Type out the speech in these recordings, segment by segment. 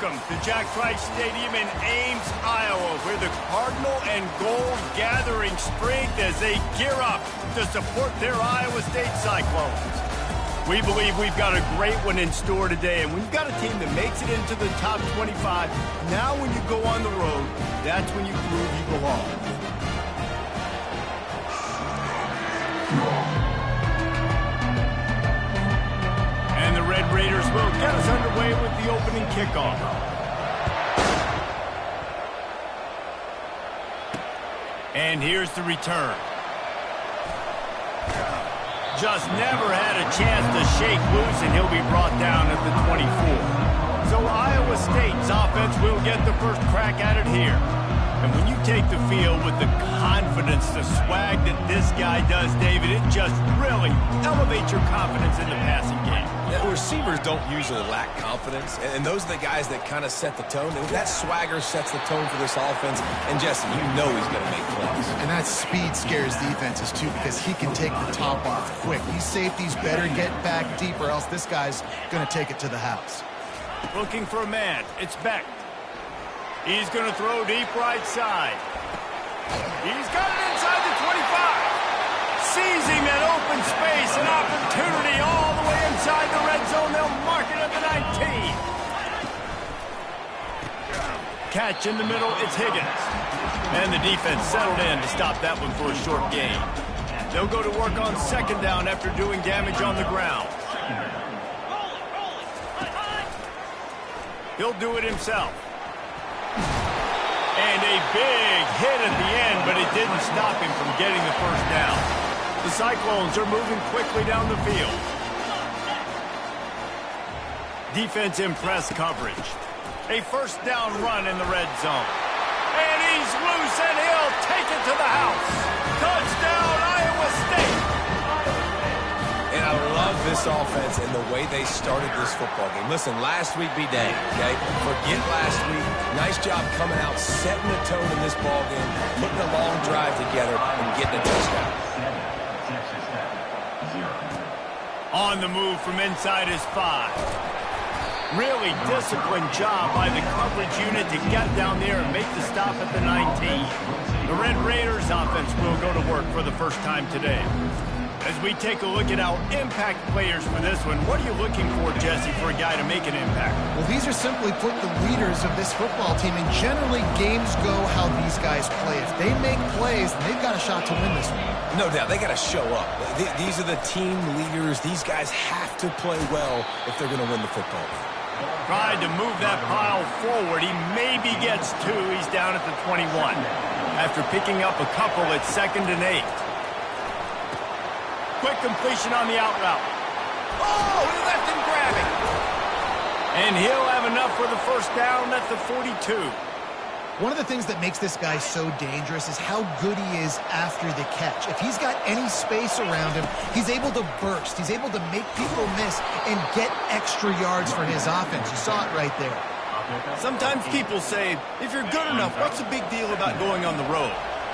Welcome to Jack Trice Stadium in Ames, Iowa, where the Cardinal and Gold gathering strength as they gear up to support their Iowa State Cyclones. We believe we've got a great one in store today, and when you've got a team that makes it into the top 25, now when you go on the road, that's when you prove you belong. And the Red Raiders will get us underway with the opening kickoff. And here's the return. Just never had a chance to shake loose, and he'll be brought down at the 24. So Iowa State's offense will get the first crack at it here. And when you take the field with the confidence, the swag that this guy does, David, it just really elevates your confidence in the passing game. Yeah, receivers don't usually lack confidence, and those are the guys that kind of set the tone. And that swagger sets the tone for this offense. And, Jesse, you know he's going to make plays. And that speed scares defenses, too, because he can take the top off quick. These safeties better get back deep, or else this guy's going to take it to the house. Looking for a man. It's Beck. He's going to throw deep right side. He's got it inside the 25. Seizing that open space, an opportunity all the way inside the red zone. They'll mark it at the 19. Catch in the middle, it's Higgins. And the defense settled in to stop that one for a short gain. They'll go to work on second down after doing damage on the ground. He'll do it himself. And a big hit at the end, but it didn't stop him from getting the first down. The Cyclones are moving quickly down the field. Defense in press coverage. A first down run in the red zone. And he's loose, and he'll take it to the house. Touchdown, Iowa State. And I love this offense and the way they started this football game. Listen, last week be dang, okay? Forget last week. Nice job coming out, setting the tone in this ball game, putting a long drive together, and getting a touchdown. On the move from inside his 5. Really disciplined job by the coverage unit to get down there and make the stop at the 19. The Red Raiders offense will go to work for the first time today. As we take a look at our impact players for this one, what are you looking for, Jesse, for a guy to make an impact? Well, these are simply put the leaders of this football team, and generally games go how these guys play. If they make plays, then they've got a shot to win this one. No doubt, they got to show up. These are the team leaders. These guys have to play well if they're going to win the football game. Tried to move that pile forward. He maybe gets 2. He's down at the 21. After picking up a couple at 2nd and 8. Quick completion on the out route. Oh, he left him grabbing. And he'll have enough for the first down at the 42. One of the things that makes this guy so dangerous is how good he is after the catch. If he's got any space around him, he's able to burst. He's able to make people miss and get extra yards for his offense. You saw it right there. Sometimes people say, if you're good enough, what's the big deal about going on the road?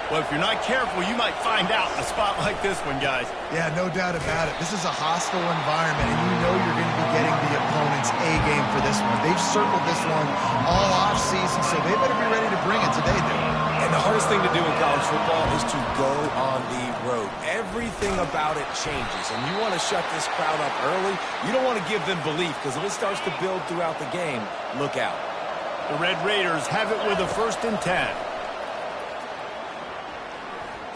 Well, if you're not careful, you might find out in a spot like this one, guys. Yeah, no doubt about it. This is a hostile environment, and you know you're going to be getting the opponent's A-game for this one. They've circled this one all off-season, so they better be ready to bring it today, dude. And the hardest thing to do in college football is to go on the road. Everything about it changes, and you want to shut this crowd up early. You don't want to give them belief, because if it starts to build throughout the game, look out. The Red Raiders have it with a 1st and 10.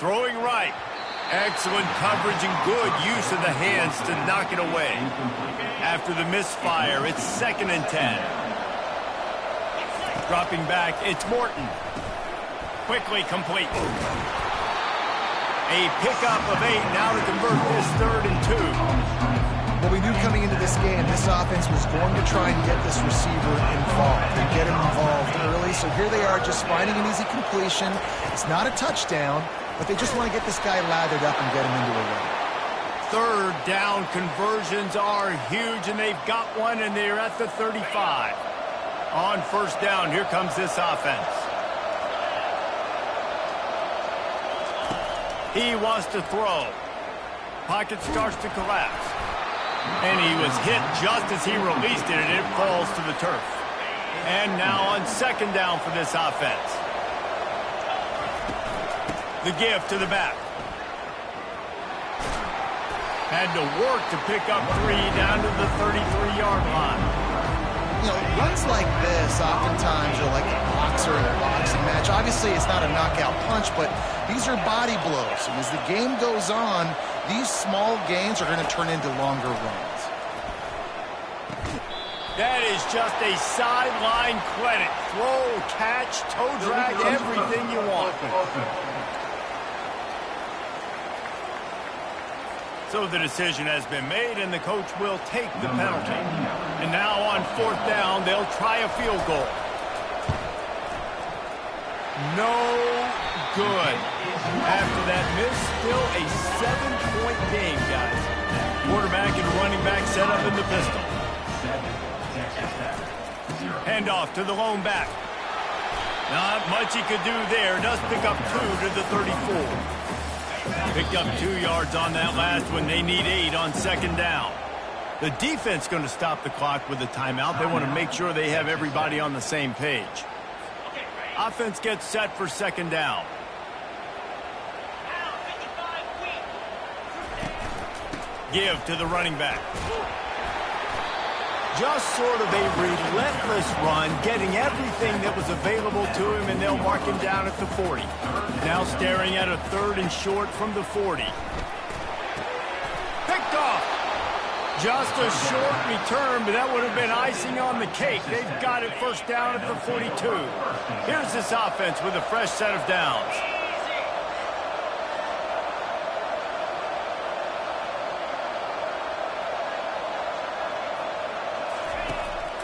Throwing right. Excellent coverage and good use of the hands to knock it away. After the misfire, it's 2nd and 10. Dropping back, it's Morton. Quickly complete. A pickup of 8 now to convert this 3rd and 2. Well, we knew coming into this game, this offense was going to try and get this receiver involved and get him involved early. So here they are just finding an easy completion. It's not a touchdown, but they just want to get this guy lathered up and get him into a run. 3rd down conversions are huge, and they've got one, and they're at the 35. On 1st down, here comes this offense. He wants to throw. Pocket starts to collapse. And he was hit just as he released it, and it falls to the turf. And now on second down for this offense. The give to the back. Had to work to pick up 3 down to the 33-yard line. You know, runs like this oftentimes are like a boxer in a boxing match. Obviously, it's not a knockout punch, but these are body blows. And as the game goes on, these small gains are going to turn into longer runs. That is just a sideline credit. Throw, catch, toe drag, everything you want. So the decision has been made, and the coach will take the penalty. And now on fourth down, they'll try a field goal. No good. After that miss, still a 7-point game, guys. Quarterback and running back set up in the pistol. Handoff to the lone back. Not much he could do there. Does pick up 2 to the 34. Picked up 2 yards on that last one. They need 8 on second down. The defense going to stop the clock with a timeout. They want to make sure they have everybody on the same page. Offense gets set for second down. Give to the running back. Just sort of a relentless run, getting everything that was available to him, and they'll mark him down at the 40. Now staring at a 3rd and short from the 40. Picked off. Just a short return, but that would have been icing on the cake. They've got it first down at the 42. Here's this offense with a fresh set of downs.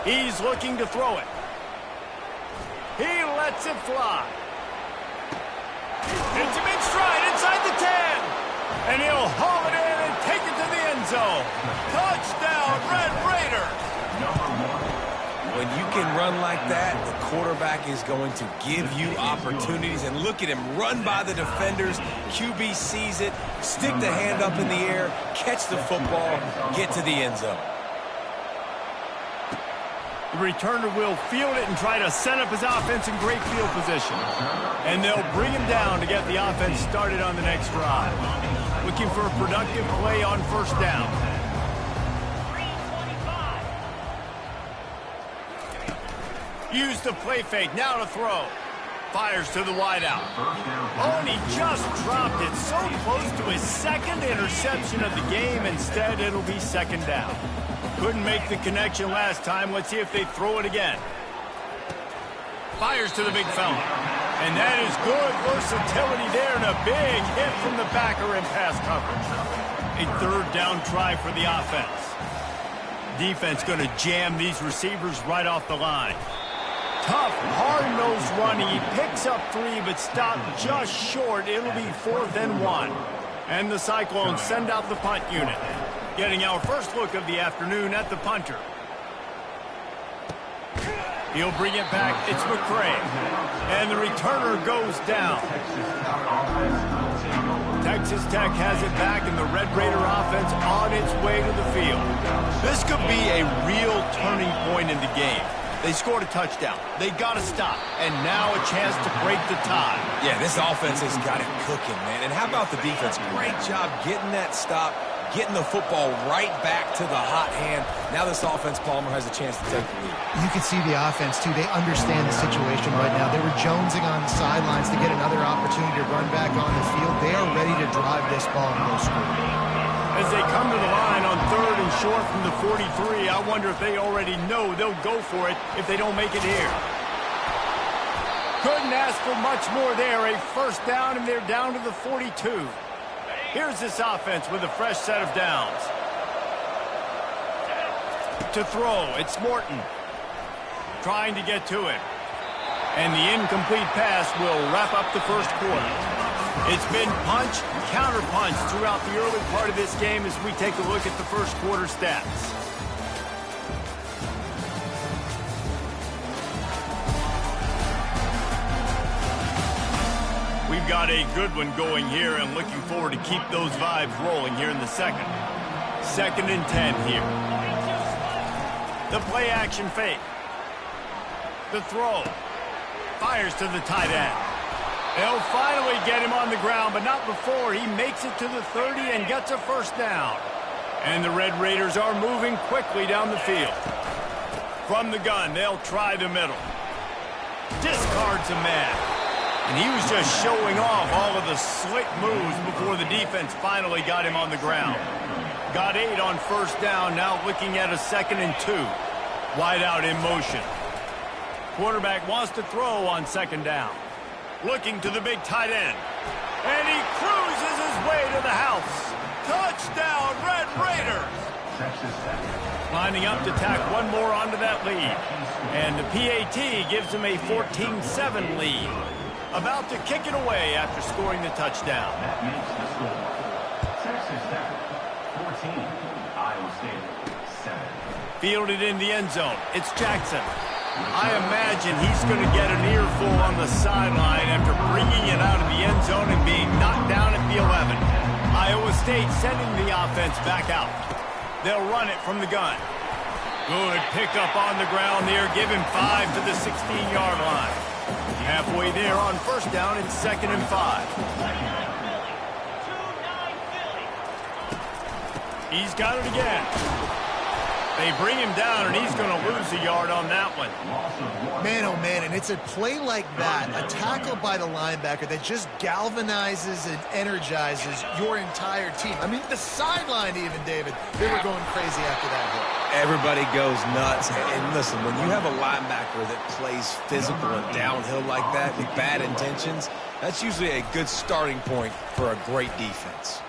He's looking to throw it. He lets it fly. It's a big stride inside the 10. And he'll haul it in and take it to the end zone. Touchdown, Red Raider. When you can run like that, the quarterback is going to give you opportunities. And look at him run by the defenders. QB sees it, stick the hand up in the air, catch the football, get to the end zone. The returner will field it and try to set up his offense in great field position. And they'll bring him down to get the offense started on the next drive. Looking for a productive play on first down. Use the play fake, now to throw. Fires to the wideout. Oh, and he just dropped it so close to his 2nd interception of the game. Instead, it'll be second down. Couldn't make the connection last time. Let's see if they throw it again. Fires to the big fella. And that is good versatility there, and a big hit from the backer in pass coverage. A 3rd down try for the offense. Defense going to jam these receivers right off the line. Tough, hard-nosed running. He picks up 3, but stopped just short. It'll be 4th and 1. And the Cyclones send out the punt unit. Getting our first look of the afternoon at the punter. He'll bring it back. It's McCray. And the returner goes down. Texas Tech has it back, and the Red Raider offense on its way to the field. This could be a real turning point in the game. They scored a touchdown. They got to stop. And now a chance to break the tie. Yeah, this offense has got it cooking, man. And how about the defense? Great job getting that stop, getting the football right back to the hot hand. Now this offense, Palmer, has a chance to take the lead. You can see the offense, too. They understand the situation right now. They were jonesing on the sidelines to get another opportunity to run back on the field. They are ready to drive this ball and go score. As they come to the line on 3rd and short from the 43, I wonder if they already know they'll go for it if they don't make it here. Couldn't ask for much more there. A first down, and they're down to the 42. Here's this offense with a fresh set of downs. To throw, it's Morton. Trying to get to it. And the incomplete pass will wrap up the first quarter. It's been punch, counter-punch throughout the early part of this game as we take a look at the first quarter stats. We've got a good one going here, and looking forward to keep those vibes rolling here in the second. 2nd and 10 here. The play action fake. The throw. Fires to the tight end. They'll finally get him on the ground, but not before he makes it to the 30 and gets a first down. And the Red Raiders are moving quickly down the field. From the gun, they'll try the middle. Discards a man. And he was just showing off all of the slick moves before the defense finally got him on the ground. Got 8 on first down, now looking at a 2nd and 2. Wide out in motion. Quarterback wants to throw on 2nd down. Looking to the big tight end. And he cruises his way to the house. Touchdown, Red Raiders! Lining up to tack one more onto that lead. And the PAT gives him a 14-7 lead. About to kick it away after scoring the touchdown. That makes the score. Texas Tech, 14. Iowa State, 7. Fielded in the end zone. It's Jackson. I imagine he's going to get an earful on the sideline after bringing it out of the end zone and being knocked down at the 11. Iowa State sending the offense back out. They'll run it from the gun. Good pickup on the ground there. Give him 5 to the 16-yard line. Halfway there on first down, it's 2nd and 5. He's got it again. They bring him down, and he's going to lose a yard on that one. Man, oh man, and it's a play like that, a tackle by the linebacker that just galvanizes and energizes your entire team. I mean, the sideline even, David, they were going crazy after that hit. Everybody goes nuts. And listen, when you have a linebacker that plays physical and downhill like that with bad intentions, that's usually a good starting point for a great defense.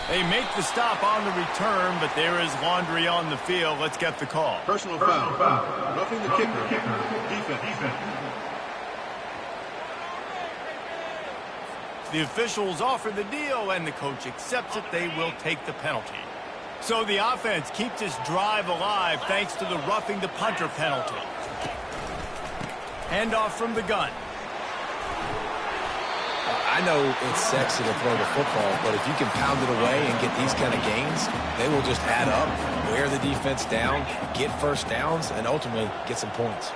They make the stop on the return, but there is laundry on the field. Let's get the call. Personal foul. Roughing the kicker. Defense. The officials offer the deal, and the coach accepts it. They will take the penalty. So the offense keeps its drive alive thanks to the roughing the punter penalty. Handoff from the gun. I know it's sexy to throw the football, but if you can pound it away and get these kind of gains, they will just add up, wear the defense down, get first downs, and ultimately get some points.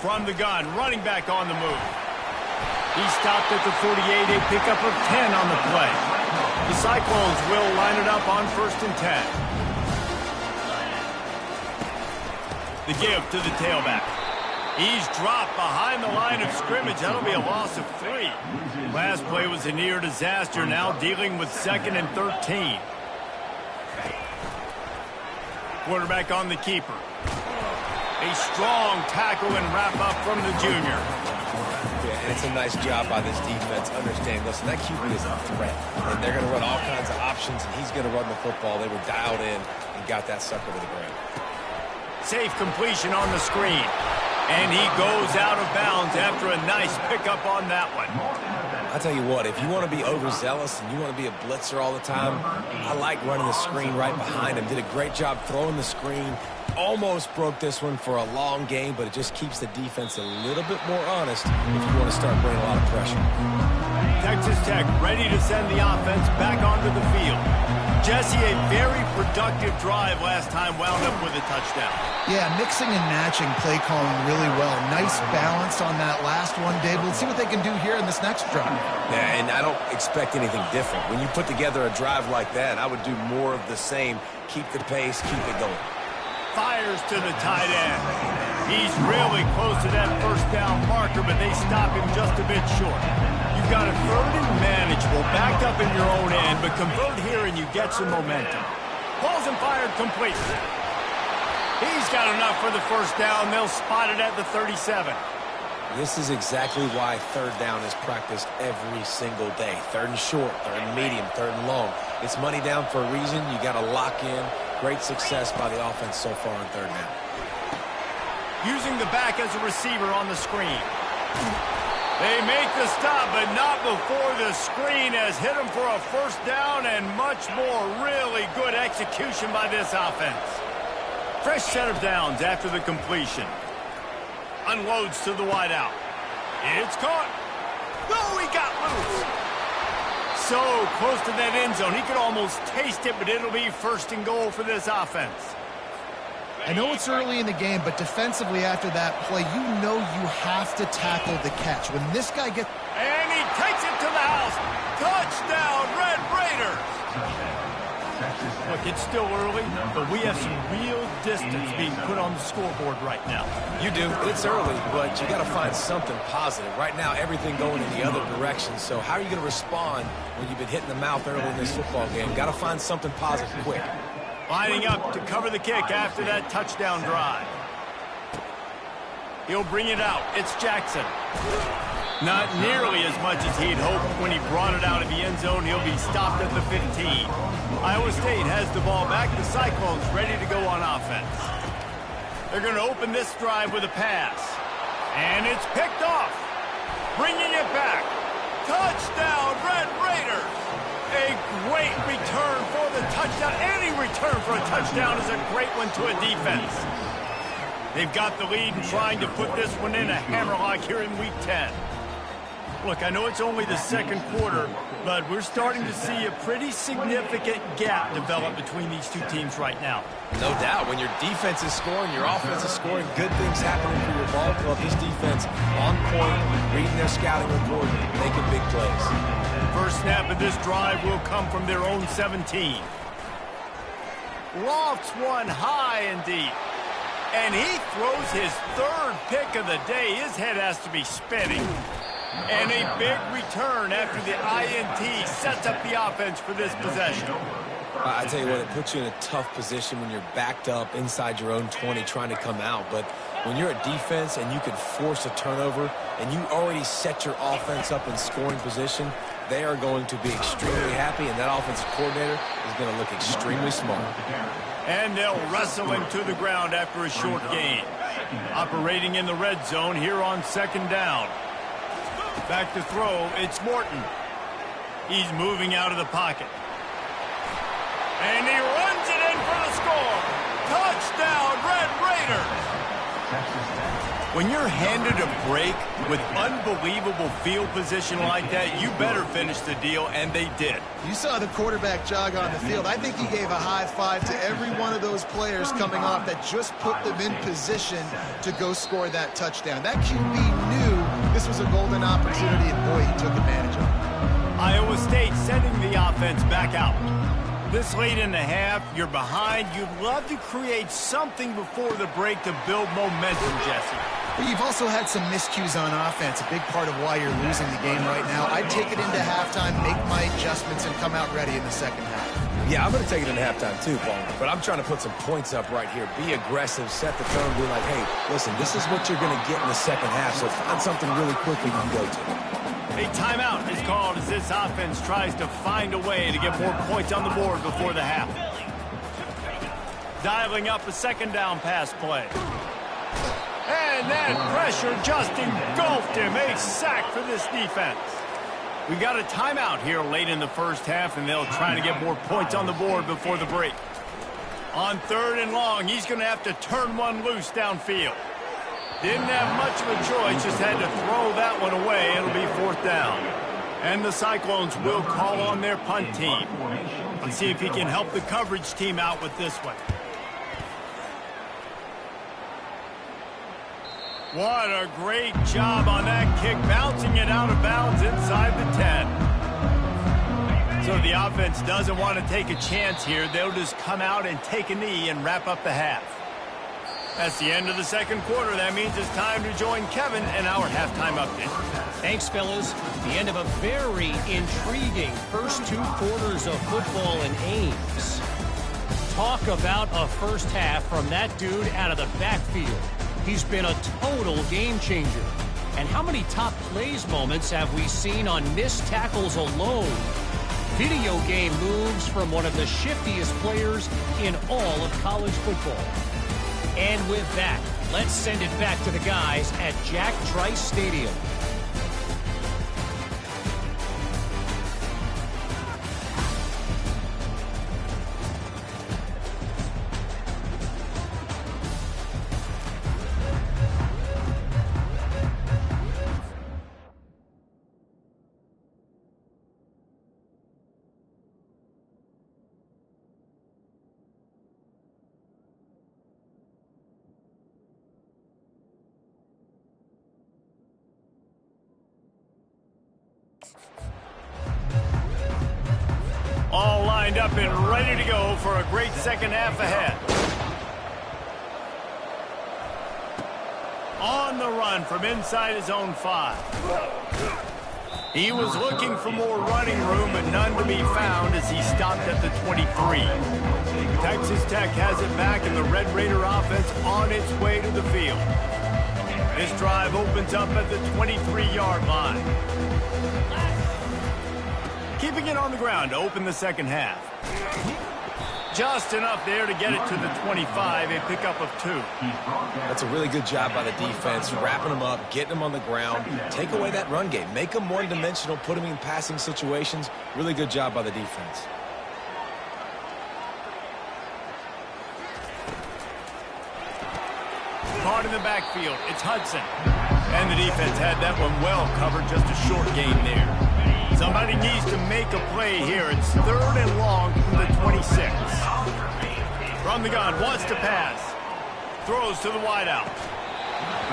From the gun, running back on the move. He stopped at the 48, a pickup of 10 on the play. The Cyclones will line it up on 1st and 10. The give to the tailback. He's dropped behind the line of scrimmage. That'll be a loss of 3. Last play was a near disaster. Now dealing with 2nd and 13. Quarterback on the keeper. A strong tackle and wrap up from the junior. Yeah, and it's a nice job by this defense. Understand, listen, that QB is a threat. And they're going to run all kinds of options, and he's going to run the football. They were dialed in and got that sucker to the ground. Safe completion on the screen. And he goes out of bounds after a nice pickup on that one. I'll tell you what, if you want to be overzealous and you want to be a blitzer all the time, I like running the screen right behind him. Did a great job throwing the screen. Almost broke this one for a long game, but it just keeps the defense a little bit more honest if you want to start bringing a lot of pressure. Texas Tech ready to send the offense back onto the field. Jesse, a very productive drive last time, wound up with a touchdown. Yeah, mixing and matching play calling really well. Nice balance on that last one, Dave. Let's see what they can do here in this next drive. Yeah, and I don't expect anything different. When you put together a drive like that, I would do more of the same. Keep the pace, keep it going. Fires to the tight end. He's really close to that first down marker, but they stop him just a bit short. You've got a 3rd and manageable, backed up in your own end, but convert here and you get some momentum. Balls and fired complete. He's got enough for the first down. They'll spot it at the 37. This is exactly why 3rd down is practiced every single day. 3rd and short, 3rd and medium, 3rd and long. It's money down for a reason. You got to lock in. Great success by the offense so far on 3rd down. Using the back as a receiver on the screen. They make the stop, but not before the screen has hit them for a first down and much more. Really good execution by this offense. Fresh set of downs after the completion. Unloads to the wideout. It's caught. Oh, he got loose. So close to that end zone. He could almost taste it, but it'll be 1st and goal for this offense. I know it's early in the game, but defensively after that play, you know you have to tackle the catch. When this guy gets... And he takes it to the house. Touchdown, Red Raiders. Look, it's still early, but we have some real distance being put on the scoreboard right now. You do. It's early, but you got to find something positive. Right now, everything going in the other direction. So how are you going to respond when you've been hit in the mouth early in this football game? Got to find something positive quick. Lining up to cover the kick after that touchdown drive. He'll bring it out. It's Jackson. Not nearly as much as he'd hoped when he brought it out of the end zone. He'll be stopped at the 15. Iowa State has the ball back. The Cyclones ready to go on offense. They're going to open this drive with a pass. And it's picked off. Bringing it back. Touchdown, Red Raiders. A great return for the touchdown. Any return for a touchdown is a great one to a defense. They've got the lead and trying to put this one in a hammerlock here in Week 10. Look, I know it's only the second quarter, but we're starting to see a pretty significant gap develop between these two teams right now. No doubt. When your defense is scoring, your offense is scoring, good things happening for your ball club. This defense on point, reading their scouting report, making big plays. First snap of this drive will come from their own 17. Lofts one high and deep. And he throws his third pick of the day. His head has to be spinning. And a big return after the INT sets up the offense for this possession. I tell you what, it puts you in a tough position when you're backed up inside your own 20 trying to come out. But when you're a defense and you can force a turnover and you already set your offense up in scoring position, they are going to be extremely happy, and that offensive coordinator is going to look extremely smart. And they'll wrestle him to the ground after a short gain. Operating in the red zone here on second down. Back to throw, it's Morton. He's moving out of the pocket. And he runs it in for the score. Touchdown, Red Raiders. When you're handed a break with unbelievable field position like that, you better finish the deal, and they did. You saw the quarterback jog on the field. I think he gave a high five to every one of those players coming off that just put them in position to go score that touchdown. That QB knew this was a golden opportunity, and boy, he took advantage of it. Iowa State sending the offense back out. This late in the half, you're behind. You'd love to create something before the break to build momentum, Jesse. But you've also had some miscues on offense, a big part of why you're losing the game right now. I'd take it into halftime, make my adjustments, and come out ready in the second half. Yeah, I'm going to take it into halftime too, Paul. But I'm trying to put some points up right here. Be aggressive, set the tone, be like, hey, listen, this is what you're going to get in the second half, so find something really quickly you can go to. A timeout is called as this offense tries to find a way to get more points on the board before the half. Dialing up a second down pass play. And that pressure just engulfed him. A sack for this defense. We've got a timeout here late in the first half, and they'll try to get more points on the board before the break. On third and long, he's going to have to turn one loose downfield. Didn't have much of a choice, just had to throw that one away. It'll be fourth down. And the Cyclones will call on their punt team. Let's see if he can help the coverage team out with this one. What a great job on that kick, bouncing it out of bounds inside the 10. So the offense doesn't want to take a chance here. They'll just come out and take a knee and wrap up the half. That's the end of the second quarter. That means it's time to join Kevin and our halftime update. Thanks, fellas. The end of a very intriguing first two quarters of football in Ames. Talk about a first half from that dude out of the backfield. He's been a total game changer. And how many top plays moments have we seen on missed tackles alone? Video game moves from one of the shiftiest players in all of college football. And with that, let's send it back to the guys at Jack Trice Stadium. lined up and ready to go for a great second half ahead. On the run from inside his own 5. He was looking for more running room, but none to be found as he stopped at the 23. Texas Tech has it back, and the Red Raider offense on its way to the field. This drive opens up at the 23-yard line. Keeping it on the ground to open the second half. Just enough there to get it to the 25, a pickup of 2. That's a really good job by the defense, wrapping them up, getting them on the ground. Take away that run game. Make them one-dimensional, put them in passing situations. Really good job by the defense. Caught in the backfield, it's Hudson. And the defense had that one well covered, just a short gain there. Somebody needs to make a play here. It's 3rd and long from the 26. From the gun, wants to pass. Throws to the wideout.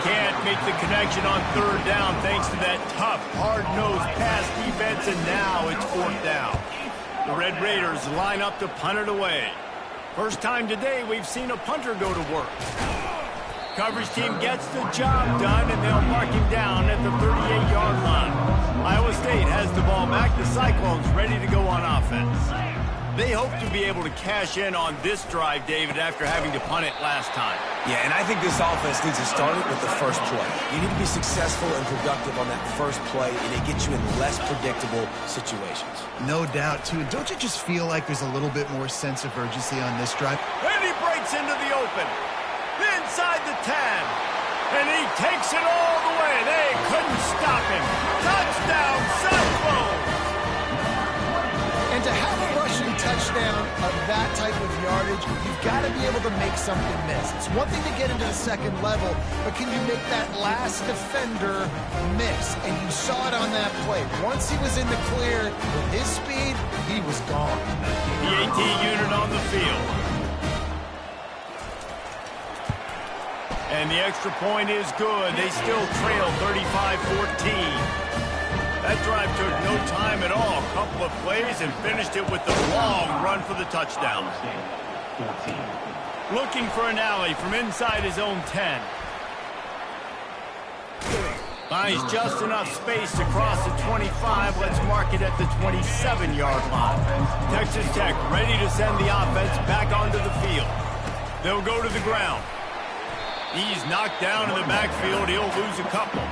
Can't make the connection on 3rd down thanks to that tough, hard-nosed pass defense, and now it's 4th down. The Red Raiders line up to punt it away. First time today we've seen a punter go to work. Coverage team gets the job done, and they'll mark him down at the 38-yard line. Iowa State has the ball back. The Cyclones ready to go on offense. They hope to be able to cash in on this drive, David, after having to punt it last time. Yeah, and I think this offense needs to start it with the first play. You need to be successful and productive on that first play, and it gets you in less predictable situations. No doubt, too. Don't you just feel like there's a little bit more sense of urgency on this drive? And he breaks into the open. Inside the 10. And he takes it all the way. They couldn't stop him. Touchdown, Cyclones! And to have a rushing touchdown of that type of yardage, you've got to be able to make something miss. It's one thing to get into the second level, but can you make that last defender miss? And you saw it on that play. Once he was in the clear with his speed, he was gone. The AT unit on the field. And the extra point is good. They still trail 35-14. That drive took no time at all. A couple of plays and finished it with the long run for the touchdown. Looking for an alley from inside his own 10. Finds just enough space to cross the 25. Let's mark it at the 27-yard line. Texas Tech ready to send the offense back onto the field. They'll go to the ground. He's knocked down in the backfield. He'll lose a couple.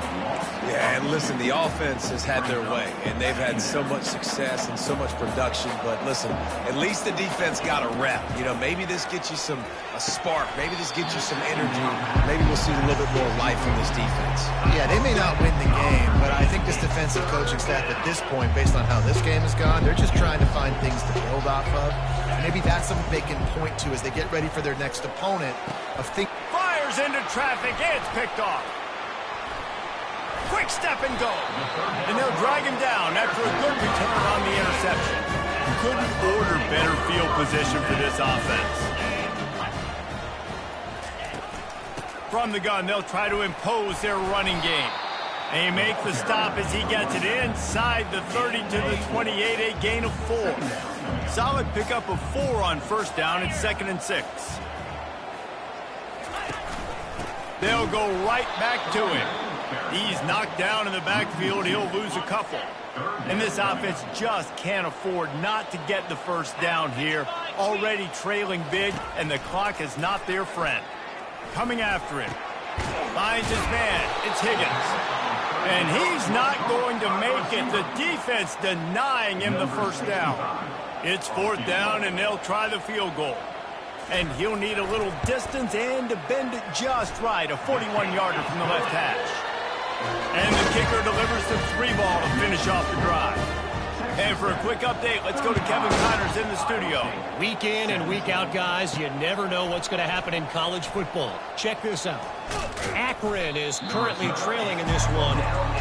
Yeah, and listen, the offense has had their way, and they've had so much success and so much production. But listen, at least the defense got a rep. You know, maybe this gets you a spark. Maybe this gets you some energy. Maybe we'll see a little bit more life from this defense. Yeah, they may not win the game, but I think this defensive coaching staff at this point, based on how this game has gone, they're just trying to find things to build off of. And maybe that's something they can point to as they get ready for their next opponent of thinking. Fires into traffic. It's picked off. Quick step and go. And they'll drag him down after a good return on the interception. You couldn't order better field position for this offense. From the gun, they'll try to impose their running game. They make the stop as he gets it inside the 30 to the 28, a gain of 4. Solid pickup of 4 on first down. It's 2nd and 6. They'll go right back to him. He's knocked down in the backfield. He'll lose a couple. And this offense just can't afford not to get the first down here. Already trailing big, and the clock is not their friend. Coming after him. Finds his man. It's Higgins. And he's not going to make it. The defense denying him the first down. It's 4th down, and they'll try the field goal. And he'll need a little distance and to bend it just right. A 41-yarder from the left hash. And the kicker delivers the 3-ball to finish off the drive. And for a quick update, let's go to Kevin Connors in the studio. Week in and week out, guys, you never know what's going to happen in college football. Check this out. Akron is currently trailing in this one,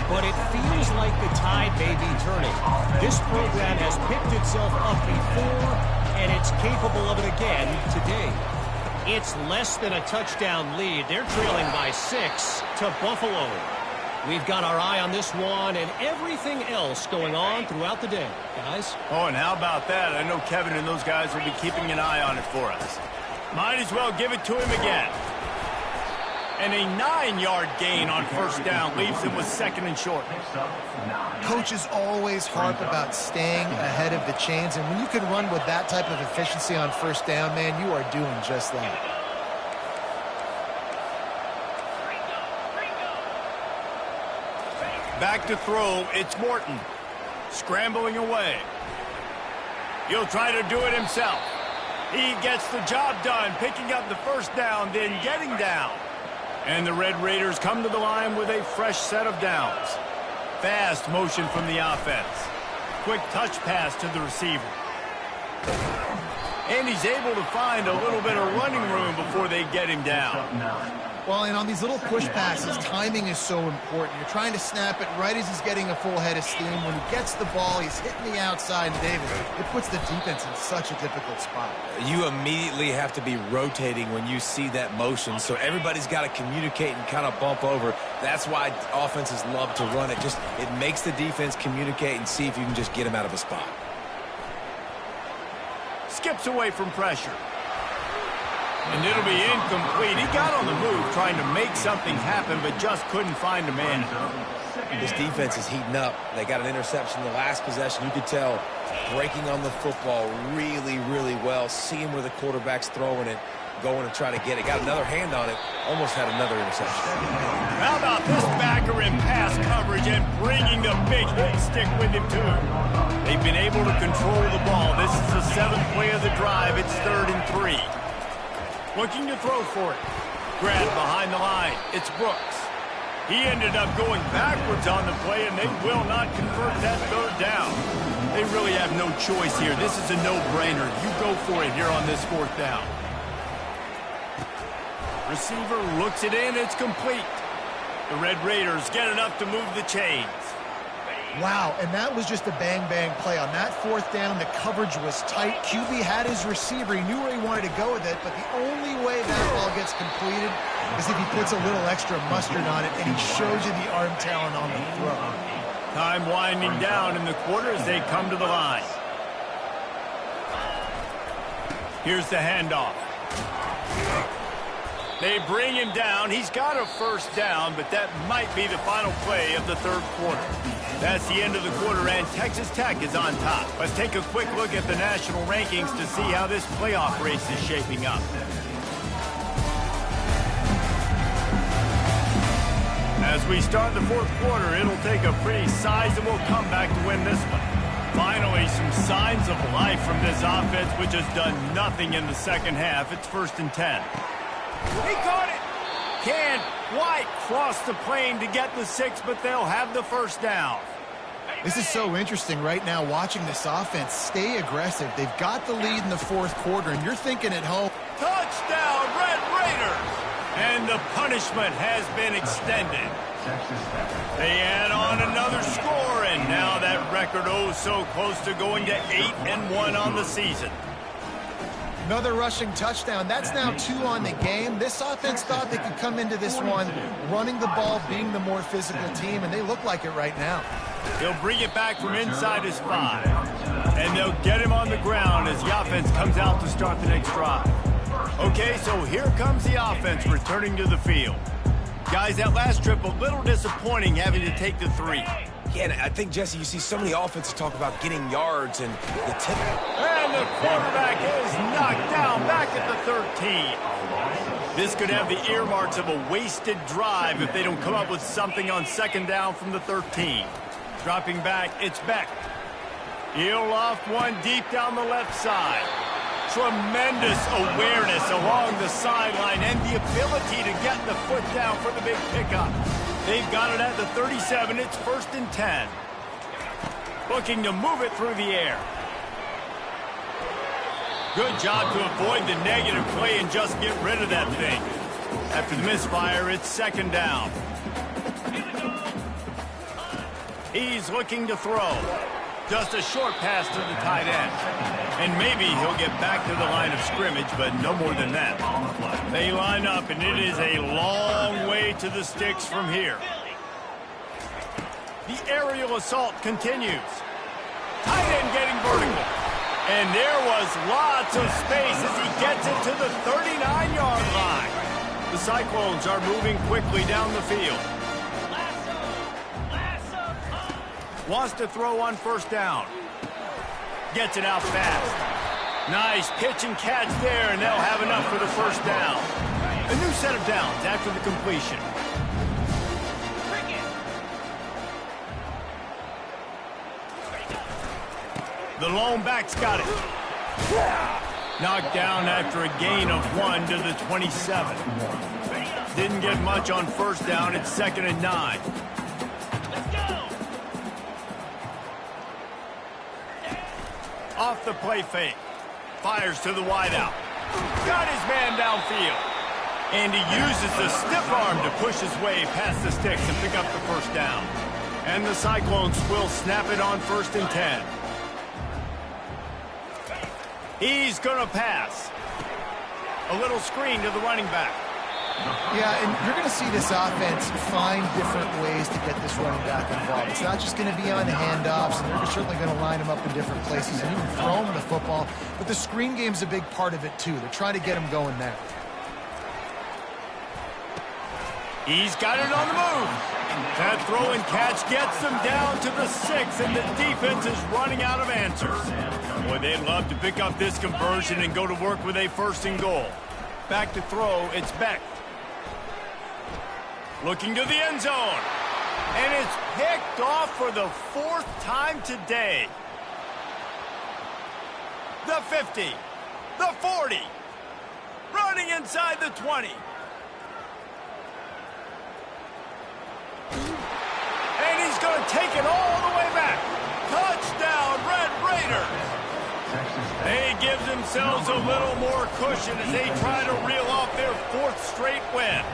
but it feels like the tide may be turning. This program has picked itself up before, and it's capable of it again today. It's less than a touchdown lead. They're trailing by 6 to Buffalo. We've got our eye on this one and everything else going on throughout the day, guys. Oh, and how about that? I know Kevin and those guys will be keeping an eye on it for us. Might as well give it to him again. And a 9-yard gain on first down leaves him with 2nd and short. Coaches always harp about staying ahead of the chains, and when you can run with that type of efficiency on first down, man, you are doing just that. Back to throw, it's Morton. Scrambling away. He'll try to do it himself. He gets the job done, picking up the first down, then getting down. And the Red Raiders come to the line with a fresh set of downs. Fast motion from the offense. Quick touch pass to the receiver. And he's able to find a little bit of running room before they get him down. Well, and on these little push passes, timing is so important. You're trying to snap it right as he's getting a full head of steam. When he gets the ball, he's hitting the outside, and David, it puts the defense in such a difficult spot. You immediately have to be rotating when you see that motion, so everybody's got to communicate and kind of bump over. That's why offenses love to run it. It makes the defense communicate and see if you can just get him out of a spot. Skips away from pressure. And it'll be incomplete. He got on the move trying to make something happen, but just couldn't find a man. This defense is heating up. They got an interception the last possession. You could tell breaking on the football really, really well. Seeing where the quarterback's throwing it, going to try to get it. Got another hand on it. Almost had another interception. How about this backer in pass coverage and bringing the big hit stick with him, too? They've been able to control the ball. This is the 7th play of the drive. It's 3rd and 3. Looking to throw for it. Grabbed behind the line. It's Brooks. He ended up going backwards on the play, and they will not convert that 3rd down. They really have no choice here. This is a no-brainer. You go for it here on this 4th down. Receiver looks it in. It's complete. The Red Raiders get enough to move the chains. Wow, and that was just a bang-bang play. On that 4th down, the coverage was tight. QB had his receiver. He knew where he wanted to go with it, but the only way that ball gets completed is if he puts a little extra mustard on it, and he shows you the arm talent on the throw. Time winding down in the quarter as they come to the line. Here's the handoff. They bring him down. He's got a first down, but that might be the final play of the 3rd quarter. That's the end of the quarter, and Texas Tech is on top. Let's take a quick look at the national rankings to see how this playoff race is shaping up. As we start the 4th quarter, it'll take a pretty sizable comeback to win this one. Finally, some signs of life from this offense, which has done nothing in the 2nd half. It's 1st and 10. He caught it! Can White cross the plane to get the 6, but they'll have the first down. This is so interesting right now, watching this offense stay aggressive. They've got the lead in the 4th quarter, and you're thinking at home, Touchdown, Red Raiders! And the punishment has been extended. They add on another score, and now that record so close to going to 8-1 on the season. another rushing touchdown. That's now 2 on the game. This offense thought they could come into this one running the ball, being the more physical team, and they look like it right now. He'll bring it back from inside his 5. And they'll get him on the ground as the offense comes out to start the next drive. Okay, so here comes the offense returning to the field. Guys, that last trip, a little disappointing having to take the 3. Yeah, and I think, Jesse, you see so many offenses talk about getting yards and the tip. And the quarterback is knocked down back at the 13. This could have the earmarks of a wasted drive if they don't come up with something on 2nd down from the 13. Dropping back, it's Beck. He'll loft one deep down the left side. Tremendous awareness along the sideline and the ability to get the foot down for the big pickup. They've got it at the 37. It's 1st and 10. Looking to move it through the air. Good job to avoid the negative play and just get rid of that thing. After the misfire, it's 2nd down. He's looking to throw. Just a short pass to the tight end. And maybe he'll get back to the line of scrimmage, but no more than that. They line up, and it is a long way to the sticks from here. The aerial assault continues. Tight end getting vertical. And there was lots of space as he gets it to the 39-yard line. The Cyclones are moving quickly down the field. Wants to throw on first down. Gets it out fast. Nice pitch and catch there, and they'll have enough for the first down. A new set of downs after the completion. The lone back's got it. Knocked down after a gain of 1 to the 27. Didn't get much on first down. It's 2nd and 9. Off the play fake. Fires to the wideout. Got his man downfield. And he uses the stiff arm to push his way past the sticks and pick up the first down. And the Cyclones will snap it on 1st and 10. He's going to pass. A little screen to the running back. Yeah, and you're going to see this offense find different ways to get this running back involved. It's not just going to be on handoffs, and they're certainly going to line him up in different places and even throw him the football. But the screen game's a big part of it, too. They're trying to get him going now. He's got it on the move. That throw and catch gets them down to the 6, and the defense is running out of answers. Boy, they'd love to pick up this conversion and go to work with a 1st and goal. Back to throw, it's Beck. Looking to the end zone. And it's picked off for the 4th time today. The 50. The 40. Running inside the 20. And he's going to take it all the way back. Touchdown, Red Raiders. They give themselves a little more cushion as they try to reel off their 4th straight win.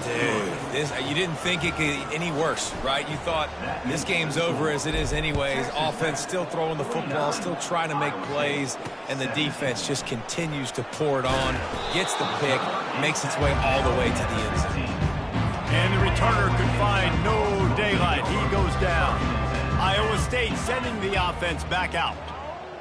Dude, you didn't think it could get any worse, right? You thought this game's over as it is anyways. Offense still throwing the football, still trying to make plays, and the defense just continues to pour it on, gets the pick, makes its way all the way to the end zone. And the returner could find no daylight. He goes down. Iowa State sending the offense back out.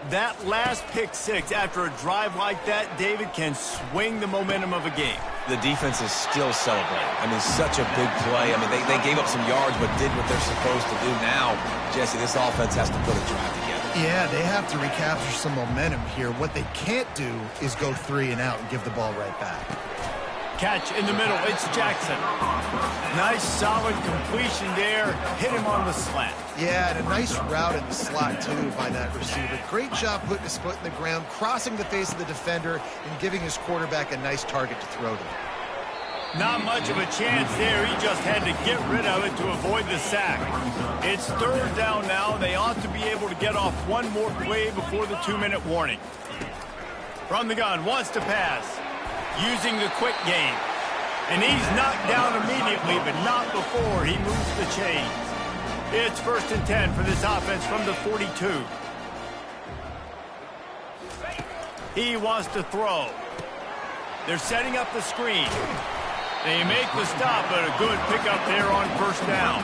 That last pick 6 after a drive like that, David, can swing the momentum of a game. The defense is still celebrating. I mean, such a big play. I mean, they gave up some yards but did what they're supposed to do. Now, Jesse, this offense has to put a drive together. Yeah, they have to recapture some momentum here. What they can't do is go 3 and out and give the ball right back. Catch in the middle. It's Jackson. Nice, solid completion there. Hit him on the slant. Yeah, and a nice route in the slot, too, by that receiver. Great job putting his foot in the ground, crossing the face of the defender, and giving his quarterback a nice target to throw to. Not much of a chance there. He just had to get rid of it to avoid the sack. It's 3rd down now. They ought to be able to get off one more play before the 2-minute warning. From the gun, wants to pass. Using the quick game. And he's knocked down immediately, but not before he moves the chains. It's 1st and 10 for this offense from the 42. He wants to throw. They're setting up the screen. They make the stop, but a good pickup there on 1st down.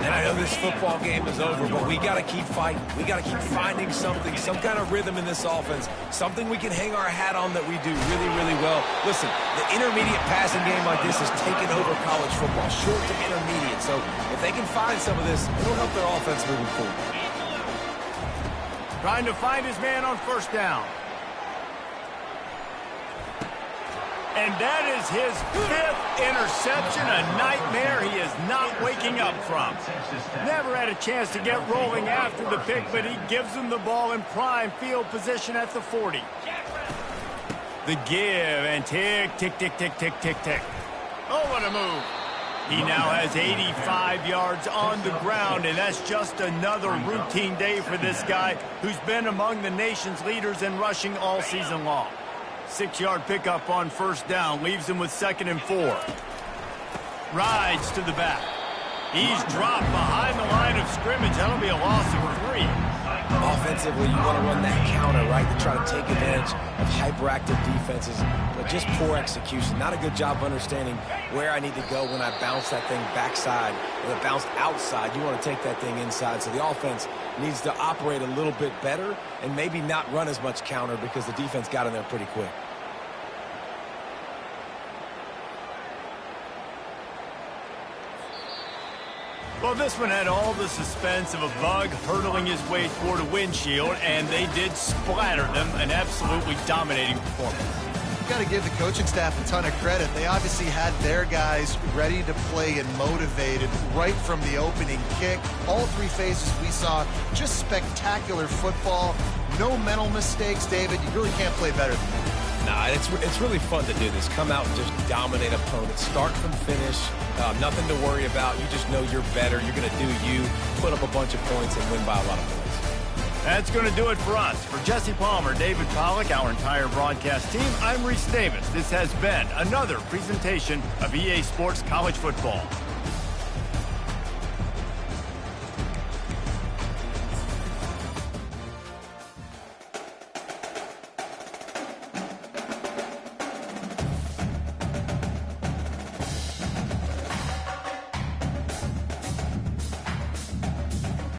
And I know this football game is over, but we got to keep fighting. We got to keep finding something, some kind of rhythm in this offense, something we can hang our hat on that we do really, really well. Listen, the intermediate passing game like this has taken over college football, short to intermediate. So if they can find some of this, it'll help their offense moving forward. Trying to find his man on 1st down. And that is his 5th interception, a nightmare he is not waking up from. Never had a chance to get rolling after the pick, but he gives him the ball in prime field position at the 40. The give, and tick, tick, tick, tick, tick, tick, tick. Oh, what a move. He now has 85 yards on the ground, and that's just another routine day for this guy who's been among the nation's leaders in rushing all season long. 6-yard pickup on 1st down, leaves him with 2nd and 4. Rides to the back. He's dropped behind the line of scrimmage. That'll be a loss of 3. Offensively, you want to run that counter, right, to try to take advantage of hyperactive defenses, but just poor execution. Not a good job of understanding where I need to go when I bounce that thing backside or the bounce outside. You want to take that thing inside, so the offense needs to operate a little bit better and maybe not run as much counter because the defense got in there pretty quick. Well, this one had all the suspense of a bug hurtling his way toward a windshield, and they did splatter them. An absolutely dominating performance. You've got to give the coaching staff a ton of credit. They obviously had their guys ready to play and motivated right from the opening kick. All three phases we saw, just spectacular football. No mental mistakes, David. You really can't play better than that. Nah, it's really fun to do this. Come out and just dominate opponents. Start from finish. Nothing to worry about. You just know you're better. You're going to do you, put up a bunch of points, and win by a lot of points. That's going to do it for us. For Jesse Palmer, David Pollack, our entire broadcast team, I'm Reese Davis. This has been another presentation of EA Sports College Football.